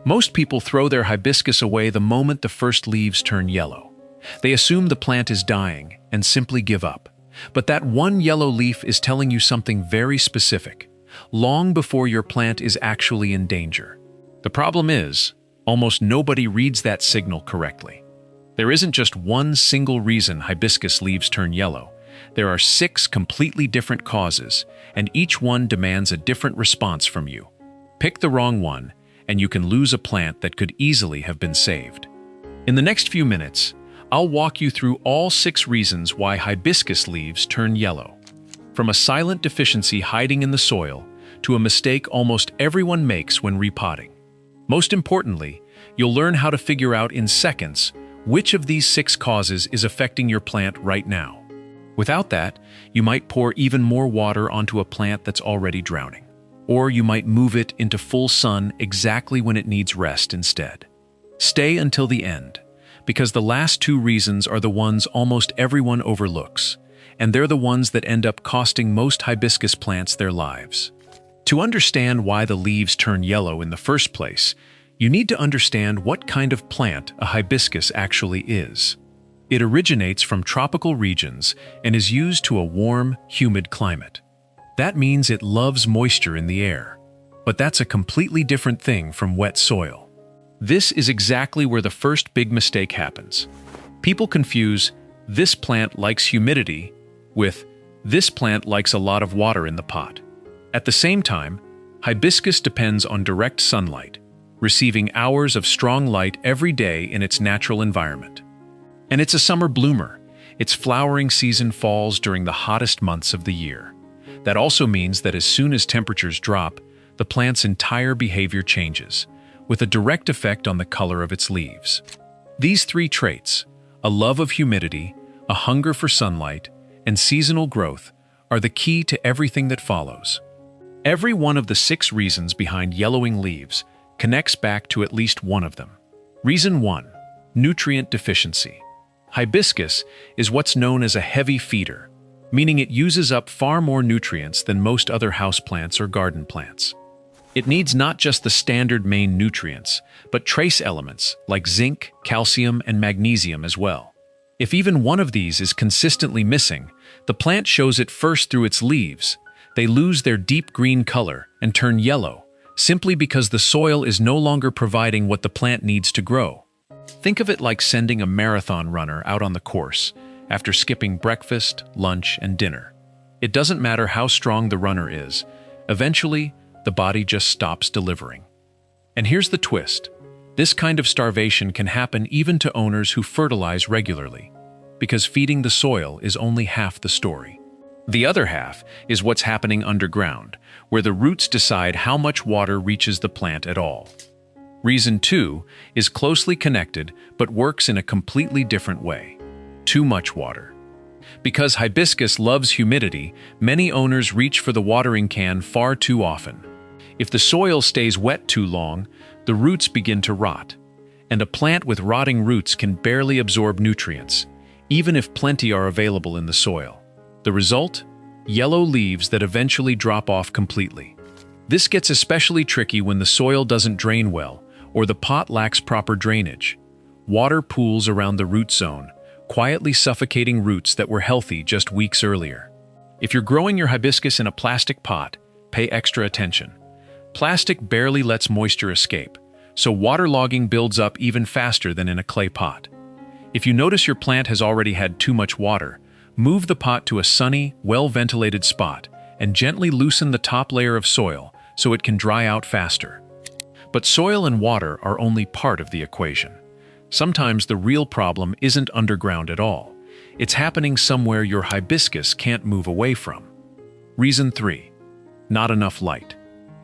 Most people throw their hibiscus away the moment the first leaves turn yellow. They assume the plant is dying and simply give up. But that one yellow leaf is telling you something very specific, long before your plant is actually in danger. The problem is, almost nobody reads that signal correctly. There isn't just one single reason hibiscus leaves turn yellow. There are 6 completely different causes, and each one demands a different response from you. Pick the wrong one, and you can lose a plant that could easily have been saved. In the next few minutes, I'll walk you through all 6 reasons why hibiscus leaves turn yellow. From a silent deficiency hiding in the soil, to a mistake almost everyone makes when repotting. Most importantly, you'll learn how to figure out in seconds which of these 6 causes is affecting your plant right now. Without that, you might pour even more water onto a plant that's already drowning. Or you might move it into full sun exactly when it needs rest instead. Stay until the end, because the last 2 reasons are the ones almost everyone overlooks, and they're the ones that end up costing most hibiscus plants their lives. To understand why the leaves turn yellow in the first place, you need to understand what kind of plant a hibiscus actually is. It originates from tropical regions and is used to a warm, humid climate. That means it loves moisture in the air. But that's a completely different thing from wet soil. This is exactly where the first big mistake happens. People confuse "this plant likes humidity" with "this plant likes a lot of water in the pot." At the same time, hibiscus depends on direct sunlight, receiving hours of strong light every day in its natural environment. And it's a summer bloomer. Its flowering season falls during the hottest months of the year. That also means that as soon as temperatures drop, the plant's entire behavior changes, with a direct effect on the color of its leaves. These 3 traits, a love of humidity, a hunger for sunlight, and seasonal growth, are the key to everything that follows. Every one of the 6 reasons behind yellowing leaves connects back to at least one of them. Reason 1: nutrient deficiency. Hibiscus is what's known as a heavy feeder, meaning it uses up far more nutrients than most other houseplants or garden plants. It needs not just the standard main nutrients, but trace elements like zinc, calcium, and magnesium as well. If even one of these is consistently missing, the plant shows it first through its leaves. They lose their deep green color and turn yellow, simply because the soil is no longer providing what the plant needs to grow. Think of it like sending a marathon runner out on the course after skipping breakfast, lunch, and dinner. It doesn't matter how strong the runner is. Eventually, the body just stops delivering. And here's the twist. This kind of starvation can happen even to owners who fertilize regularly, because feeding the soil is only half the story. The other half is what's happening underground, where the roots decide how much water reaches the plant at all. Reason 2 is closely connected but works in a completely different way: too much water. Because hibiscus loves humidity, many owners reach for the watering can far too often. If the soil stays wet too long, the roots begin to rot, and a plant with rotting roots can barely absorb nutrients, even if plenty are available in the soil. The result? Yellow leaves that eventually drop off completely. This gets especially tricky when the soil doesn't drain well, or the pot lacks proper drainage. Water pools around the root zone, quietly suffocating roots that were healthy just weeks earlier. If you're growing your hibiscus in a plastic pot, pay extra attention. Plastic barely lets moisture escape, so waterlogging builds up even faster than in a clay pot. If you notice your plant has already had too much water, move the pot to a sunny, well-ventilated spot and gently loosen the top layer of soil so it can dry out faster. But soil and water are only part of the equation. Sometimes the real problem isn't underground at all. It's happening somewhere your hibiscus can't move away from. Reason 3: not enough light.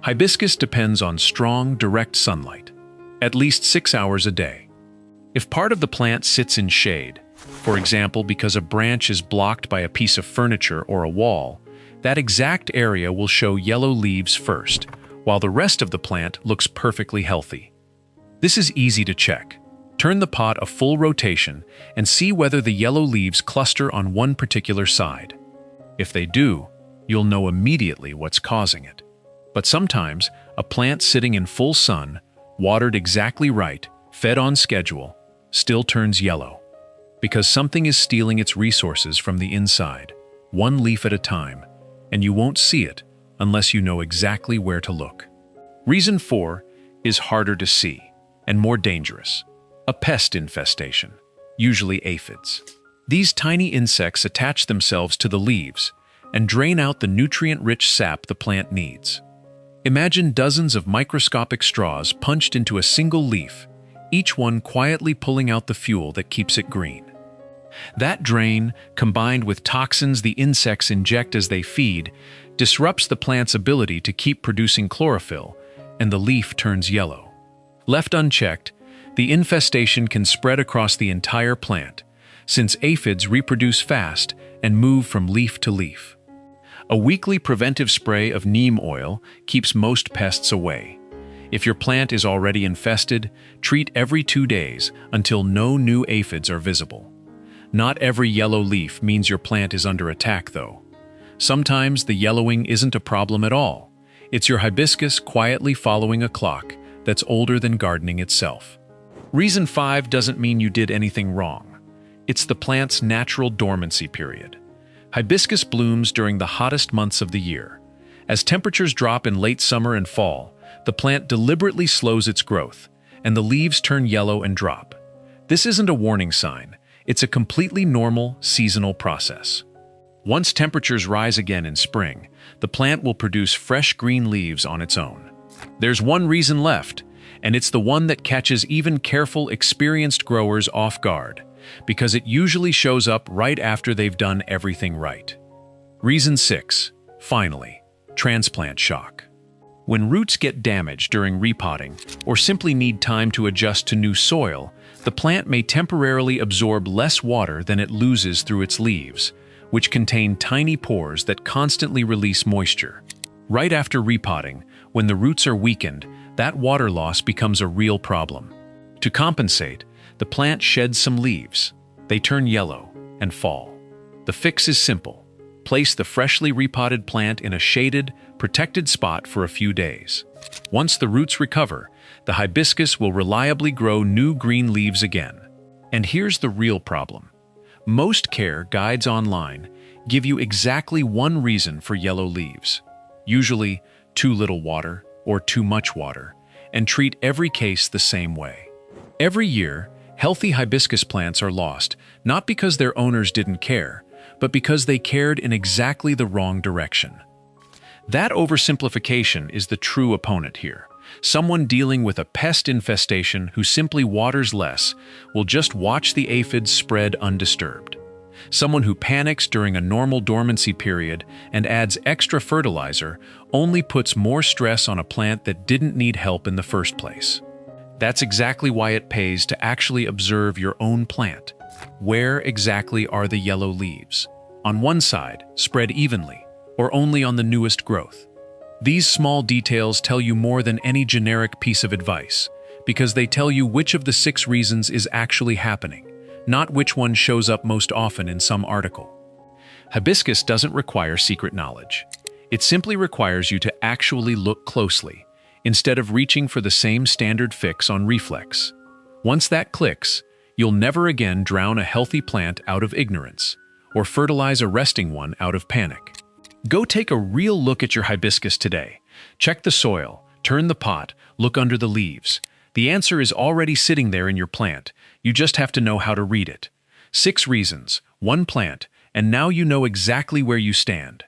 Hibiscus depends on strong, direct sunlight, at least 6 hours a day. If part of the plant sits in shade, for example because a branch is blocked by a piece of furniture or a wall, that exact area will show yellow leaves first, while the rest of the plant looks perfectly healthy. This is easy to check. Turn the pot a full rotation and see whether the yellow leaves cluster on one particular side. If they do, you'll know immediately what's causing it. But sometimes, a plant sitting in full sun, watered exactly right, fed on schedule, still turns yellow. Because something is stealing its resources from the inside, one leaf at a time, and you won't see it unless you know exactly where to look. Reason 4 is harder to see and more dangerous. A pest infestation, usually aphids. These tiny insects attach themselves to the leaves and drain out the nutrient-rich sap the plant needs. Imagine dozens of microscopic straws punched into a single leaf, each one quietly pulling out the fuel that keeps it green. That drain, combined with toxins the insects inject as they feed, disrupts the plant's ability to keep producing chlorophyll, and the leaf turns yellow. Left unchecked, the infestation can spread across the entire plant, since aphids reproduce fast and move from leaf to leaf. A weekly preventive spray of neem oil keeps most pests away. If your plant is already infested, treat every 2 days until no new aphids are visible. Not every yellow leaf means your plant is under attack, though. Sometimes the yellowing isn't a problem at all. It's your hibiscus quietly following a clock that's older than gardening itself. Reason 5 doesn't mean you did anything wrong. It's the plant's natural dormancy period. Hibiscus blooms during the hottest months of the year. As temperatures drop in late summer and fall, the plant deliberately slows its growth, and the leaves turn yellow and drop. This isn't a warning sign. It's a completely normal, seasonal process. Once temperatures rise again in spring, the plant will produce fresh green leaves on its own. There's one reason left, and it's the one that catches even careful, experienced growers off guard, because it usually shows up right after they've done everything right. Reason 6, finally, transplant shock. When roots get damaged during repotting or simply need time to adjust to new soil, the plant may temporarily absorb less water than it loses through its leaves, which contain tiny pores that constantly release moisture. Right after repotting, when the roots are weakened, that water loss becomes a real problem. To compensate, the plant sheds some leaves. They turn yellow and fall. The fix is simple. Place the freshly repotted plant in a shaded, protected spot for a few days. Once the roots recover, the hibiscus will reliably grow new green leaves again. And here's the real problem. Most care guides online give you exactly one reason for yellow leaves, usually too little water or too much water, and treat every case the same way. Every year, healthy hibiscus plants are lost, not because their owners didn't care, but because they cared in exactly the wrong direction. That oversimplification is the true opponent here. Someone dealing with a pest infestation who simply waters less will just watch the aphids spread undisturbed. Someone who panics during a normal dormancy period and adds extra fertilizer only puts more stress on a plant that didn't need help in the first place. That's exactly why it pays to actually observe your own plant. Where exactly are the yellow leaves? On one side, spread evenly, or only on the newest growth? These small details tell you more than any generic piece of advice, because they tell you which of the 6 reasons is actually happening, not which one shows up most often in some article. Hibiscus doesn't require secret knowledge. It simply requires you to actually look closely, instead of reaching for the same standard fix on reflex. Once that clicks, you'll never again drown a healthy plant out of ignorance, or fertilize a resting one out of panic. Go take a real look at your hibiscus today. Check the soil, turn the pot, look under the leaves. The answer is already sitting there in your plant. You just have to know how to read it. 6 reasons, 1 plant, and now you know exactly where you stand.